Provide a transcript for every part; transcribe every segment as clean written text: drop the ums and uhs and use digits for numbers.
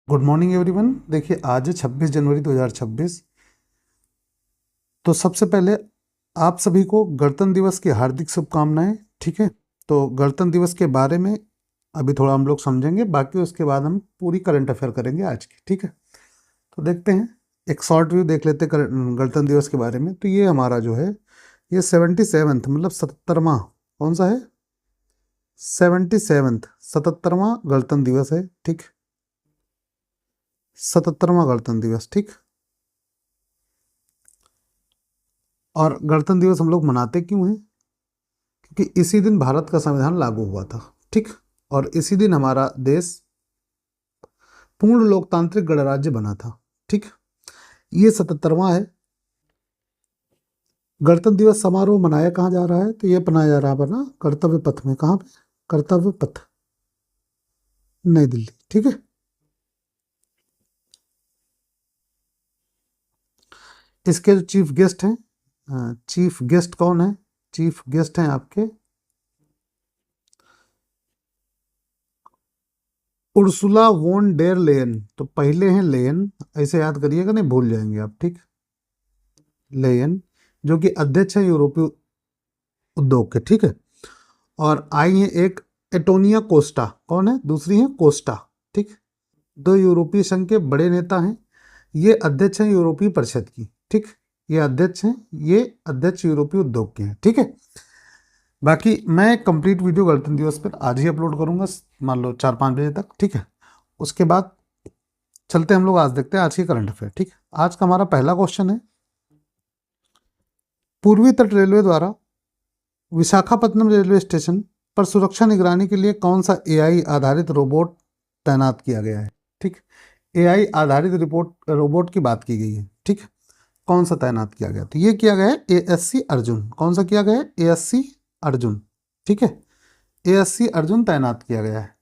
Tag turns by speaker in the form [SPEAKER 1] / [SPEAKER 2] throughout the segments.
[SPEAKER 1] Good morning everyone. देखिए आज है 26 जनवरी 2026। तो सबसे पहले आप सभी को गणतंत्र दिवस की हार्दिक शुभकामनाएं। ठीक है, तो गणतंत्र दिवस के बारे में अभी थोड़ा हम लोग समझेंगे, बाकी उसके बाद हम पूरी करंट अफेयर करेंगे आज की। ठीक है, तो देखते हैं, एक शॉर्ट व्यू देख लेते हैं गणतंत्र दिवस के बारे में। तो ये हमारा जो है ये 77th मतलब 77वां, कौन सा है, 77th 77वां गणतंत्र दिवस है। ठीक, 77वां गणतंत्र दिवस। ठीक, और गणतंत्र दिवस हम लोग मनाते क्यों हैं? क्योंकि इसी दिन भारत का संविधान लागू हुआ था। ठीक, और इसी दिन हमारा देश पूर्ण लोकतांत्रिक गणराज्य बना था। ठीक, ये 77वां है। गणतंत्र दिवस समारोह मनाया कहाँ जा रहा है? तो ये मनाया जा रहा है अपना कर्तव्य पथ में। कहाँ पे? कर्तव्य पथ, नई दिल्ली। ठीक है, इसके जो चीफ गेस्ट हैं, चीफ गेस्ट कौन है? चीफ गेस्ट हैं आपके उर्सुला वोन डेर लेयन। तो पहले हैं लेयन, ऐसे याद करिएगा, नहीं भूल जाएंगे आप। ठीक, लेयन जो कि अध्यक्ष है यूरोपीय उद्योग के। ठीक है, और आई है एक एटोनिया कोस्टा। कौन है? दूसरी है कोस्टा। ठीक, दो यूरोपीय संघ के बड़े नेता हैं। ये अध्यक्ष हैं यूरोपीय परिषद की। ठीक, ये अध्यक्ष हैं, ये अध्यक्ष यूरोपीय उद्योग के हैं। ठीक है, बाकी मैं कंप्लीट वीडियो गणतंत्र दिवस पर आज ही अपलोड करूंगा, मान लो 4-5 बजे तक। ठीक है, उसके बाद चलते हम लोग आज देखते हैं आज की करंट अफेयर। ठीक, आज का हमारा पहला क्वेश्चन है, पूर्वी तट रेलवे द्वारा विशाखापट्टनम रेलवे स्टेशन पर सुरक्षा निगरानी के लिए कौन सा एआई आधारित रोबोट तैनात किया गया है? ठीक, एआई आधारित रिपोर्ट रोबोट की बात की गई है। ठीक, कौन सा तैनात किया गया? तो ये किया गया है एएससी अर्जुन। कौन सा किया गया है? एएससी अर्जुन। ठीक है, एएससी अर्जुन तैनात किया गया है।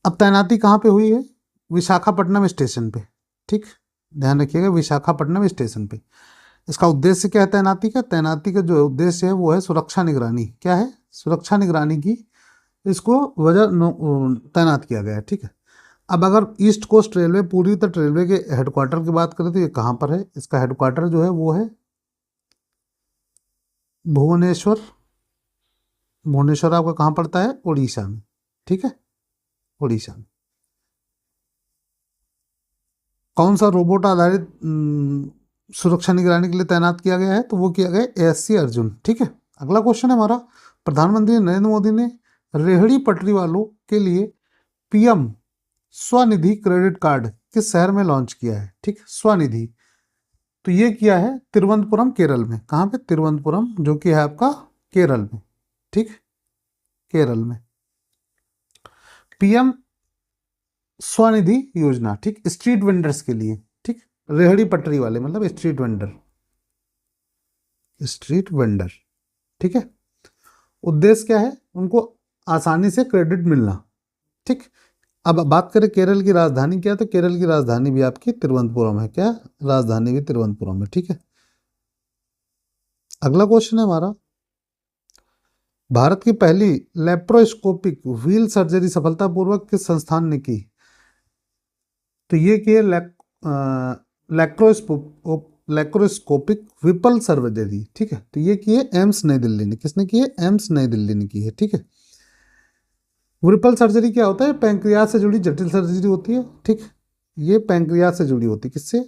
[SPEAKER 1] अब तैनाती कहाँ पे हुई है? विशाखापट्टनम स्टेशन पे। ठीक, ध्यान रखिएगा, विशाखापट्टनम स्टेशन पे। इसका उद्देश्य क्या है तैनाती का? तैनाती का जो उद्देश्य है वो है सुरक्षा निगरानी। क्या है? सुरक्षा निगरानी की इसको वजह तैनात किया गया है। ठीक है, अब अगर ईस्ट कोस्ट रेलवे, पूर्वी तट रेलवे के हेडक्वार्टर की बात करें तो ये कहाँ पर है? इसका हेडक्वार्टर जो है वो है भुवनेश्वर। भुवनेश्वर आपका कहाँ पड़ता है? उड़ीसा में। ठीक है, उड़ीसा में। कौन सा रोबोट आधारित सुरक्षा निगरानी के लिए तैनात किया गया है? तो वो किया गया एएससी अर्जुन। ठीक है, अगला क्वेश्चन है हमारा, प्रधानमंत्री नरेंद्र मोदी ने रेहड़ी पटरी वालों के लिए पीएम स्वनिधि क्रेडिट कार्ड किस शहर में लॉन्च किया है? ठीक, स्वनिधि, तो ये किया है तिरुवनंतपुरम केरल में। कहाँ पे? तिरुवनंतपुरम, जो कि है आपका केरल में। ठीक, केरल में पीएम स्वनिधि योजना। ठीक, स्ट्रीट वेंडर्स के लिए। ठीक, रेहड़ी पटरी वाले मतलब स्ट्रीट वेंडर, स्ट्रीट वेंडर। ठीक है, उद्देश्य क्या है? उनको आसानी से क्रेडिट मिलना। ठीक, अब बात करें केरल की राजधानी क्या है, तो केरल की राजधानी भी आपकी तिरुवनंतपुरम है। क्या? राजधानी भी तिरुवनंतपुरम है। ठीक है, अगला क्वेश्चन है हमारा, भारत की पहली लेप्रोस्कोपिक व्हील सर्जरी सफलतापूर्वक किस संस्थान ने की? तो ये की है लैक्रोस्कोपिक विपल सर्जरी। ठीक है, तो ये की है एम्स नई दिल्ली ने। किसने की है? एम्स नई दिल्ली ने की है। ठीक है, विपल सर्जरी क्या होता है? पैंक्रियाज से जुड़ी जटिल सर्जरी होती है। ठीक, ये पैंक्रियाज से जुड़ी होती है। किससे?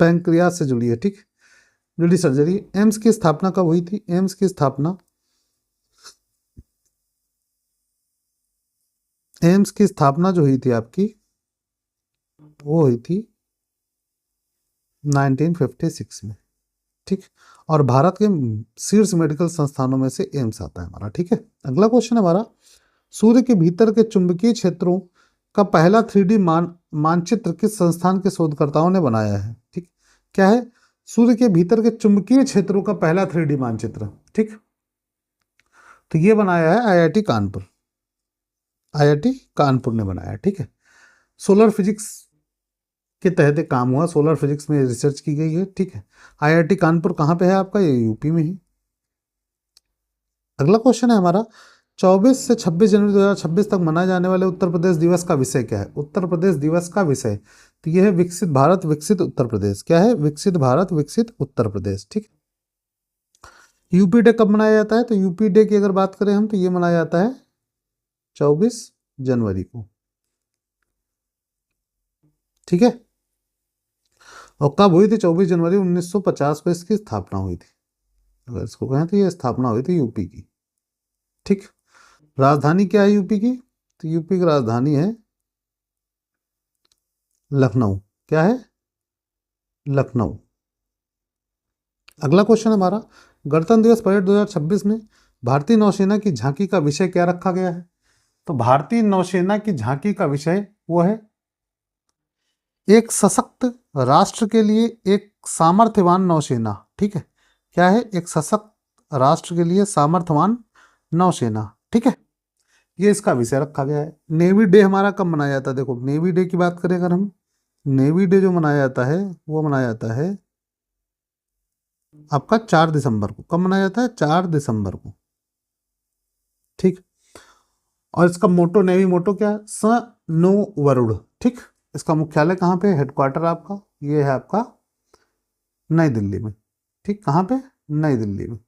[SPEAKER 1] पैंक्रियाज से जुड़ी है। ठीक, जुड़ी सर्जरी। एम्स की स्थापना कब हुई थी? एम्स की स्थापना, एम्स की स्थापना जो हुई थी आपकी, वो हुई थी 1956 में। ठीक, और भारत के शीर्ष मेडिकल संस्थानों में से एम्स आता है हमारा। ठीक है, अगला क्वेश्चन है हमारा, सूर्य के भीतर के चुंबकीय क्षेत्रों का पहला 3D मानचित्र किस संस्थान के शोधकर्ताओं ने बनाया है? ठीक, क्या है? सूर्य के भीतर के चुंबकीय क्षेत्रों का पहला 3D मानचित्र। ठीक, तो ये बनाया है आईआईटी कानपुर। आईआईटी कानपुर ने बनाया। ठीक है, सोलर फिजिक्स के तहत एक काम हुआ, सोलर फिजिक्स में रिसर्च की गई है। ठीक है, आईआईटी कानपुर कहाँ पे है आपका? ये यूपी में ही। अगला क्वेश्चन है हमारा, 24 से 26 जनवरी 2026 तक मनाए जाने वाले उत्तर प्रदेश दिवस का विषय क्या है? उत्तर प्रदेश दिवस का विषय तो यह है विकसित भारत विकसित उत्तर प्रदेश। क्या है? विकसित भारत विकसित उत्तर प्रदेश। ठीक। यूपी डे कब मनाया जाता है? तो यूपी डे की अगर बात करें हम तो ये मनाया जाता है 24 जनवरी को। ठीक है। और कब हुई थी? 24 जनवरी 1950 को इसकी स्थापना हुई थी। अगर इसको कहें तो ये स्थापना हुई थी यूपी की। ठीक। राजधानी क्या है यूपी की? तो यूपी की राजधानी है लखनऊ। क्या है? लखनऊ। अगला क्वेश्चन हमारा, गणतंत्र दिवस परेड 2026 में भारतीय नौसेना की झांकी का विषय क्या रखा गया है? तो भारतीय नौसेना की झांकी का विषय वो है एक सशक्त राष्ट्र के लिए एक सामर्थ्यवान नौसेना। ठीक है। क्या है? एक सशक्त राष्ट्र के लिए सामर्थ्यवान नौसेना। ठीक है। ये इसका विषय रखा गया है। नेवी डे हमारा कब मनाया जाता है? देखो नेवी डे की बात करें अगर हम, नेवी डे जो मनाया जाता है वो मनाया जाता है आपका 4 दिसंबर को। कब मनाया जाता है? 4 दिसंबर को। ठीक। और इसका मोटो, नेवी मोटो क्या है? स नो वरुण। ठीक। इसका मुख्यालय कहाँ पे? हेडक्वार्टर आपका ये है आपका नई दिल्ली में। ठीक। कहाँ पे? नई दिल्ली में।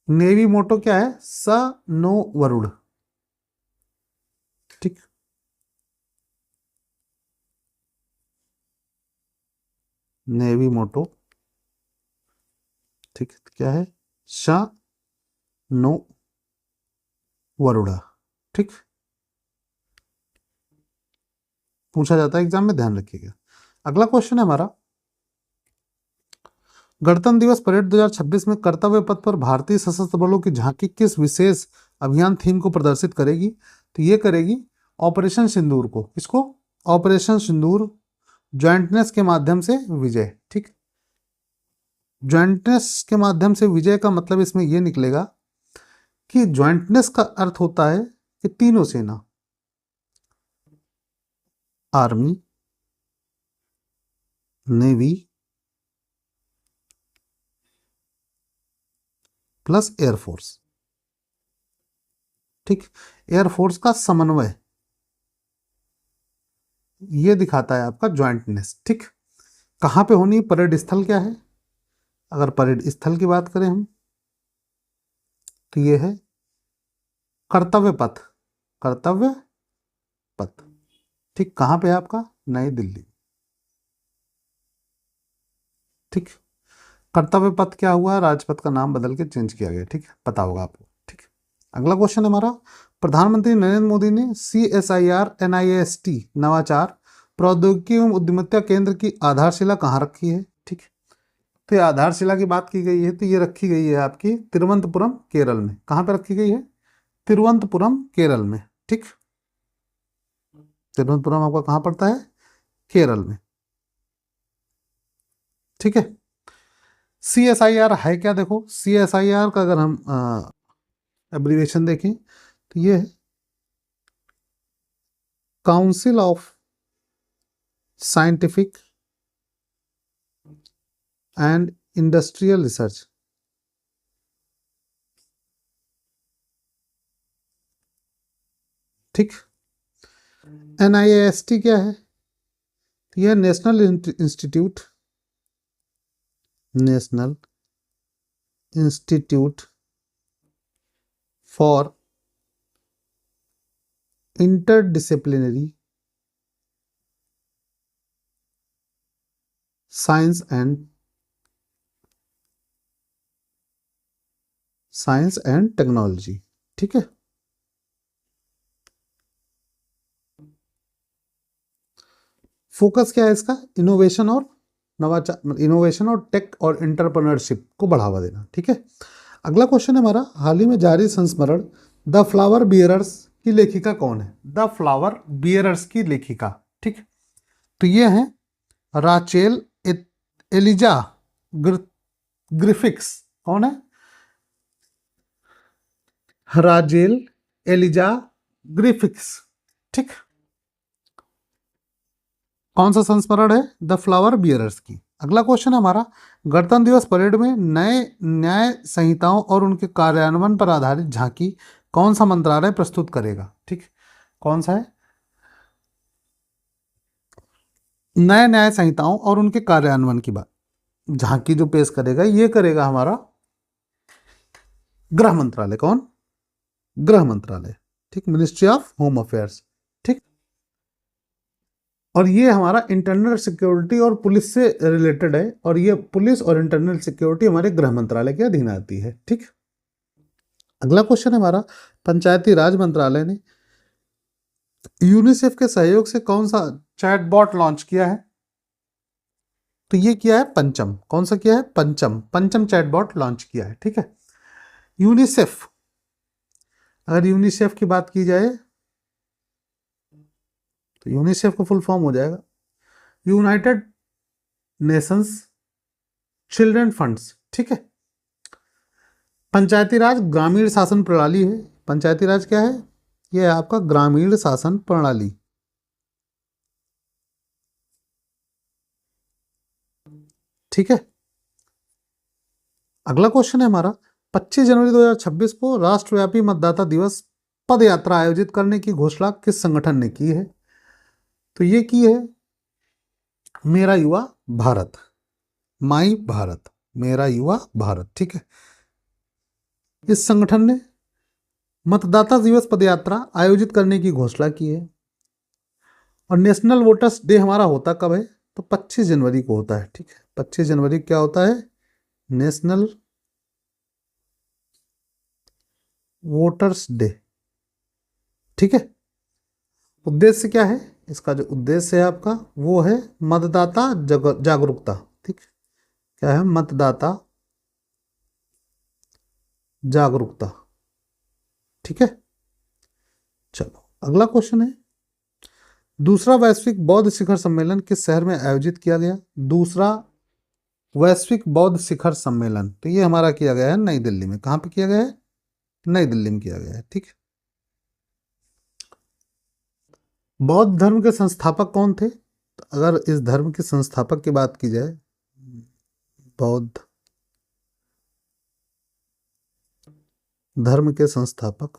[SPEAKER 1] नेवी मोटो क्या है? स नो वरुण। ठीक। नेवी मोटो। ठीक। क्या है? श नो वरुणा। ठीक। पूछा जाता है एग्जाम में, ध्यान रखिएगा। अगला क्वेश्चन है हमारा, गणतंत्र दिवस परेड 2026 में कर्तव्य पथ पर भारतीय सशस्त्र बलों की झांकी किस विशेष अभियान थीम को प्रदर्शित करेगी? तो ये करेगी ऑपरेशन सिंदूर को। किसको? ऑपरेशन सिंदूर, ज्वाइंटनेस के माध्यम से विजय। ठीक। ज्वाइंटनेस के माध्यम से विजय का मतलब इसमें यह निकलेगा कि ज्वाइंटनेस का अर्थ होता है कि तीनों सेना, आर्मी, नेवी प्लस एयरफोर्स। ठीक। एयरफोर्स का समन्वय ये दिखाता है आपका ज्वाइंटनेस। ठीक। कहाँ पे होनी? परेड स्थल क्या है? अगर परेड स्थल की बात करें हम तो ये है कर्तव्य पथ। कर्तव्य पथ। ठीक। कहाँ पे है आपका? नई दिल्ली। ठीक। कर्तव्य पथ क्या हुआ? राजपथ का नाम बदल के चेंज किया गया। ठीक है, पता होगा आपको। ठीक। अगला क्वेश्चन है हमारा, प्रधानमंत्री नरेंद्र मोदी ने CSIR NIST नवाचार प्रौद्योगिकी एवं उद्यमिता केंद्र की आधारशिला कहाँ रखी है? ठीक। तो ये आधारशिला की बात की गई है तो ये रखी गई है आपकी तिरुवनंतपुरम केरल में। कहाँ पे रखी गई है? तिरुवनंतपुरम केरल में। ठीक। तिरुवनंतपुरम आपका कहाँ पड़ता है? केरल में। ठीक है। CSIR है क्या? देखो CSIR का अगर हम एब्रीवेशन देखें तो ये है council of scientific and industrial research. ठीक। NIST क्या है? तो यह national institute, national institute for interdisciplinary science and technology. ठीक है। फोकस क्या है इसका? इनोवेशन और नवाचार, इनोवेशन और टेक और एंटरप्रेन्योरशिप को बढ़ावा देना। ठीक है। अगला क्वेश्चन है हमारा, हाल ही में जारी संस्मरण द फ्लावर बियरर्स की लेखिका कौन है? द फ्लावर बियरर्स की लेखिका। ठीक। तो ये है राचेल एलिजा ग्रिफिक्स। कौन है? राजेल एलिजा ग्रिफिक्स। ठीक। कौन सा संस्मरण है? द फ्लावर बियरर्स की। अगला क्वेश्चन है हमारा, गणतंत्र दिवस परेड में नए न्याय संहिताओं और उनके कार्यान्वयन पर आधारित झांकी कौन सा मंत्रालय प्रस्तुत करेगा? ठीक, कौन सा है? नए न्याय संहिताओं और उनके कार्यान्वयन की बात झांकी जो पेश करेगा, ये करेगा हमारा गृह मंत्रालय। कौन? गृह मंत्रालय। ठीक, मिनिस्ट्री ऑफ होम अफेयर्स। ठीक, और ये हमारा इंटरनल सिक्योरिटी और पुलिस से रिलेटेड है, और ये पुलिस और इंटरनल सिक्योरिटी हमारे गृह मंत्रालय के अधीन आती है। ठीक, अगला क्वेश्चन है हमारा, पंचायती राज मंत्रालय ने यूनिसेफ के सहयोग से कौन सा चैटबॉट लॉन्च किया है? तो ये किया है पंचम। कौन सा किया है? पंचम। पंचम चैटबॉट लॉन्च किया है। ठीक है, यूनिसेफ, अगर यूनिसेफ की बात की जाए तो यूनिसेफ का फुल फॉर्म हो जाएगा यूनाइटेड नेशंस चिल्ड्रन फंड्स। ठीक है, पंचायती राज ग्रामीण शासन प्रणाली है। पंचायती राज क्या है? यह है आपका ग्रामीण शासन प्रणाली। ठीक है, अगला क्वेश्चन है हमारा, 25 जनवरी 2026 को राष्ट्रव्यापी मतदाता दिवस पद यात्रा आयोजित करने की घोषणा किस संगठन ने की है? तो ये की है मेरा युवा भारत, माई भारत, मेरा युवा भारत। ठीक है, इस संगठन ने मतदाता दिवस पदयात्रा आयोजित करने की घोषणा की है। और नेशनल वोटर्स डे हमारा होता कब है? तो 25 जनवरी को होता है। ठीक है, 25 जनवरी क्या होता है? National voters day. ठीक है, उद्देश्य क्या है इसका? जो उद्देश्य है आपका वो है मतदाता जागरूकता। ठीक, क्या है? मतदाता जागरूकता। ठीक है, चलो अगला क्वेश्चन है, दूसरा वैश्विक बौद्ध शिखर सम्मेलन किस शहर में आयोजित किया गया? दूसरा वैश्विक बौद्ध शिखर सम्मेलन, तो ये हमारा किया गया है नई दिल्ली में। कहाँ पे किया गया है? नई दिल्ली में किया गया है। ठीक है, बौद्ध धर्म के संस्थापक कौन थे? तो अगर इस धर्म के संस्थापक की बात की जाए, बौद्ध धर्म के संस्थापक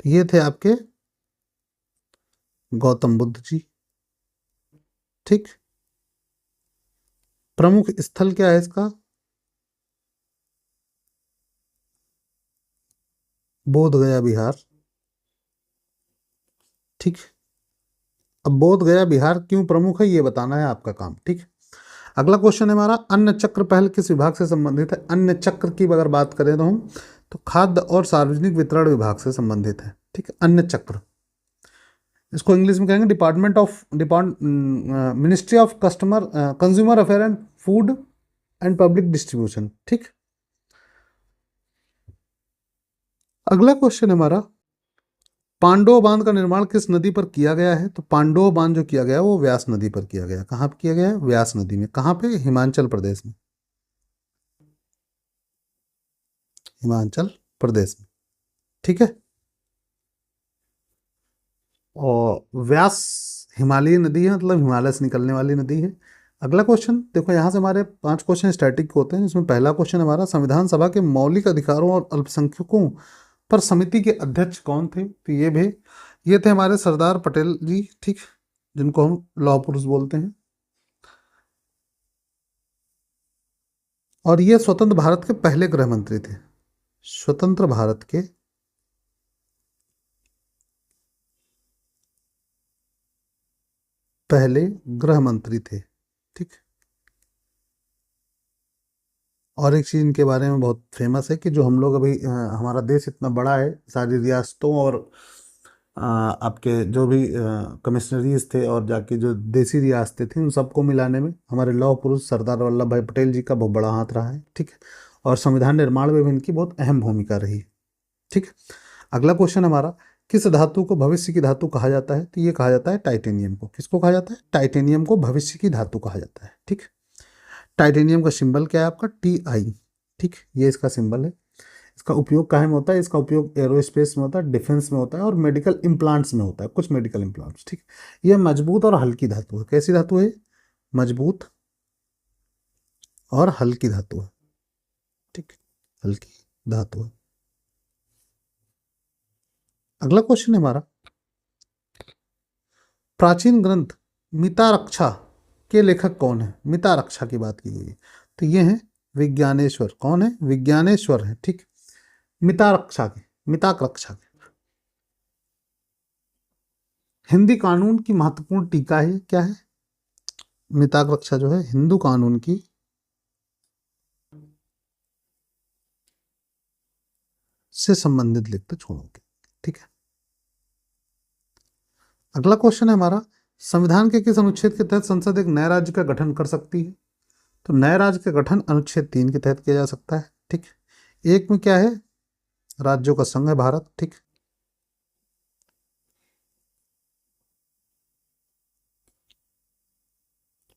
[SPEAKER 1] तो ये थे आपके गौतम बुद्ध जी। ठीक, प्रमुख स्थल क्या है इसका? बोध गया बिहार। ठीक, अब बोध गया बिहार क्यों प्रमुख है ये बताना है आपका काम। ठीक, अगला क्वेश्चन है हमारा, अन्न चक्र पहल किस विभाग से संबंधित है? अन्न चक्र की अगर बात करें तो हम तो खाद्य और सार्वजनिक वितरण विभाग से संबंधित है। ठीक है, अन्न चक्र, इसको इंग्लिश में कहेंगे ministry of consumer affair and food and public distribution. ठीक, अगला क्वेश्चन है हमारा, पांडव बांध का निर्माण किस नदी पर किया गया है? तो पांडव बांध जो किया गया है वो व्यास नदी पर किया गया है। कहाँ पर किया गया है? व्यास नदी में। कहाँ पे? हिमाचल प्रदेश में। हिमाचल प्रदेश में। ठीक है, और व्यास हिमालयी नदी है, मतलब हिमालय से निकलने वाली नदी है। अगला क्वेश्चन देखो, यहाँ से हमारे 5 क्वेश्चन स्टैटिक होते हैं, जिसमें पहला क्वेश्चन हमारा, संविधान सभा के मौलिक अधिकारों और अल्पसंख्यकों पर समिति के अध्यक्ष कौन थे? तो ये थे हमारे सरदार पटेल जी। ठीक, जिनको हम लौह पुरुष बोलते हैं, और ये स्वतंत्र भारत के पहले गृह मंत्री थे। स्वतंत्र भारत के पहले गृह मंत्री थे। ठीक, और एक चीज़ इनके बारे में बहुत फेमस है कि जो हम लोग अभी हमारा देश इतना बड़ा है, सारी रियासतों और आपके जो भी कमिश्नरीज थे और जाके जो देसी रियासतें थी, उन सबको मिलाने में हमारे लौह पुरुष सरदार वल्लभ भाई पटेल जी का बहुत बड़ा हाथ रहा है। ठीक है, और संविधान निर्माण में भी इनकी बहुत अहम भूमिका रही। ठीक, अगला क्वेश्चन हमारा, किस धातु को भविष्य की धातु कहा जाता है? तो ये कहा जाता है टाइटेनियम को। किसको कहा जाता है? टाइटेनियम को भविष्य की धातु कहा जाता है। ठीक, टाइटेनियम का सिंबल क्या है आपका? TI। ठीक, ये इसका सिंबल है। इसका उपयोग काहे में होता है? इसका उपयोग एरोस्पेस में होता है, डिफेंस में होता है और मेडिकल इम्प्लांट्स में होता है, कुछ मेडिकल इम्प्लांट्स, ठीक। ये मजबूत और हल्की धातु है। कैसी धातु है? मजबूत और हल्की धातु है, ठीक, हल्की धातु है। अगला क्वेश्चन है हमारा, प्राचीन ग्रंथ मितारक्षा के लेखक कौन है? मितारक्षा की बात की गई है, तो ये है विज्ञानेश्वर। कौन है? विज्ञानेश्वर है, ठीक। मितारक्षा के, मितारक्षा के। हिंदी कानून की महत्वपूर्ण टीका है, क्या है? मितारक्षा जो है हिंदू कानून की से संबंधित लिखते छोड़ोगे, ठीक है। अगला क्वेश्चन है हमारा, संविधान के किस अनुच्छेद के तहत संसद एक नए राज्य का गठन कर सकती है? तो नए राज्य का गठन अनुच्छेद 3 के तहत किया जा सकता है, ठीक। एक में क्या है? राज्यों का संघ है भारत, ठीक।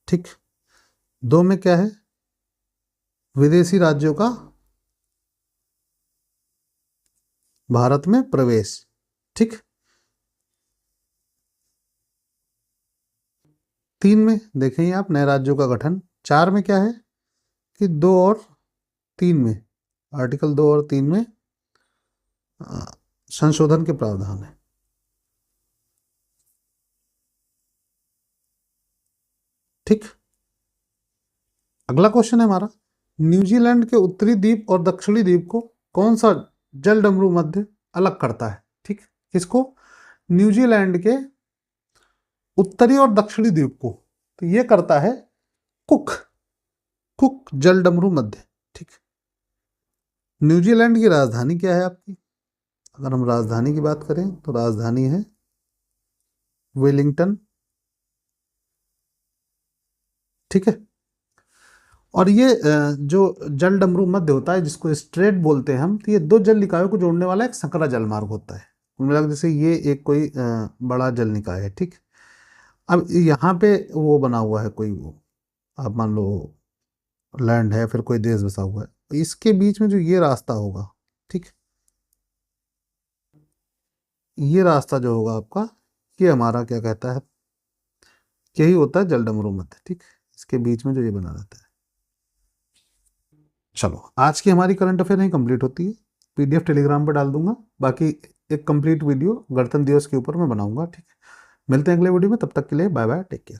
[SPEAKER 1] ठीक। 2 में क्या है? विदेशी राज्यों का भारत में प्रवेश, ठीक। 3 में देखेंगे आप नए राज्यों का गठन। 4 में क्या है कि 2 और 3 में, आर्टिकल 2 और 3 में संशोधन के प्रावधान है, ठीक। अगला क्वेश्चन है हमारा, न्यूजीलैंड के उत्तरी द्वीप और दक्षिणी द्वीप को कौन सा जलडमरू मध्य अलग करता है? ठीक, किसको? न्यूजीलैंड के उत्तरी और दक्षिणी द्वीप को, तो ये करता है कुक, कुक जलडमरू मध्य, ठीक। न्यूजीलैंड की राजधानी क्या है आपकी? अगर हम राजधानी की बात करें तो राजधानी है वेलिंगटन, ठीक है। और ये जो जल डमरू मध्य होता है जिसको स्ट्रेट बोलते हैं हम, तो ये 2 जल निकायों को जोड़ने वाला एक संकरा जल मार्ग होता है। मतलब जैसे ये एक कोई बड़ा जल निकाय है, ठीक। अब यहाँ पे वो बना हुआ है कोई, वो आप मान लो लैंड है, फिर कोई देश बसा हुआ है, इसके बीच में जो ये रास्ता होगा, ठीक, ये रास्ता जो होगा आपका, ये हमारा क्या कहता है, यही होता है जल डमरू मध्य, ठीक। इसके बीच में जो ये बना रहता है। चलो, आज की हमारी करंट अफेयर नहीं कंप्लीट होती है, पीडीएफ टेलीग्राम पर डाल दूंगा, बाकी एक कंप्लीट वीडियो गणतंत्र दिवस के ऊपर मैं बनाऊंगा, ठीक है। मिलते हैं अगले वीडियो में, तब तक के लिए बाय बाय, टेक केयर।